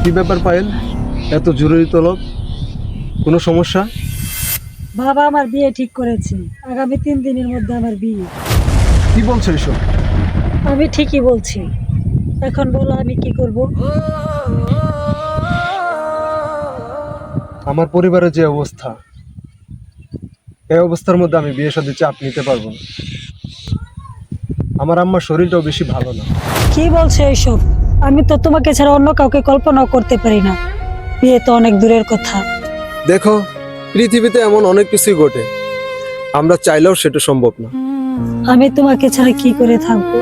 কি ব্যাপার পায়েল, এত জরুরি তলব? কোনো সমস্যা? বাবা আমার বিয়ে ঠিক করেছে, আগামী 3 দিনের মধ্যে আমার বিয়ে। কি বলছো এসব? আমি ঠিকই বলছি। এখন বলো আমি কি করব? আমার পরিবারের যে অবস্থা, এই অবস্থার মধ্যে আমি বিয়ে শাদী চাপ নিতে পারবো না। আমার আম্মার শরীরটাও বেশি ভালো না। কি বলছো এইসব? আমি তো তোমাকে ছাড়া অন্য কাউকে কল্পনাও করতে পারি না। বিয়ে তো অনেক দূরের কথা। দেখো, পৃথিবীতে এমন অনেক কিছুই ঘটে, আমরা চাইলেও সেটা সম্ভব না। আমি তোমাকে ছাড়া কি করে থাকবো?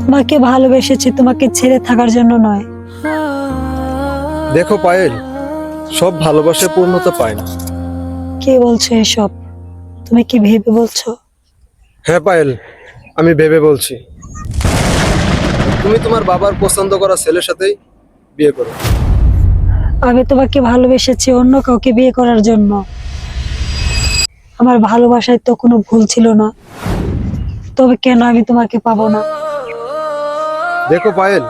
তোমাকে ভালোবেসেছি, তোমাকে ছেড়ে থাকার জন্য নয়। দেখো পায়েল, সব ভালোবাসায় পূর্ণতা পায় না। কি বলছো এসব? তুমি কি ভেবে বলছো? হ্যাঁ পায়েল, আমি ভেবে বলছি। তুমি তোমার বাবার পছন্দ করা ছেলের সাথেই বিয়ে করো। আমি তোমাকে ভালোবেসেছি অন্য কাউকে বিয়ে করার জন্য। আমার ভালোবাসায় তো কোনো ভুল ছিল না, তবে কেন আমি তোমাকে পাবো না? দেখো পায়েল,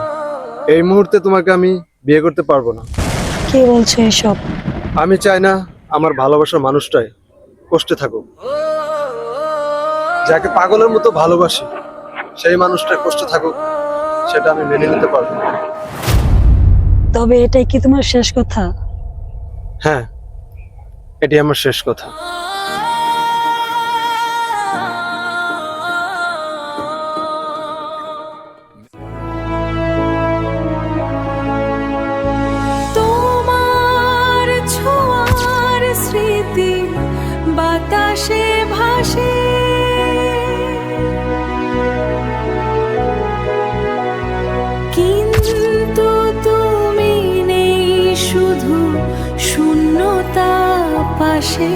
এই মুহূর্তে তোমাকে আমি বিয়ে করতে পারবো না। কি বলছো এসব? আমি চাই না আমার ভালোবাসার মানুষটাই কষ্টে থাকুক। যাকে পাগলের মতো ভালোবাসি, সেই মানুষটা কষ্টে থাকুক, সেটা আমি মেনে নিতে পারবো না। তবে এটাই কি তোমার শেষ কথা? হ্যাঁ, এটি আমার শেষ কথা। তোমার ছোঁয়ার স্মৃতি বাতাসে ভাসে, কিন্তু তুমি নেই, শুধু শূন্যতা পাশে।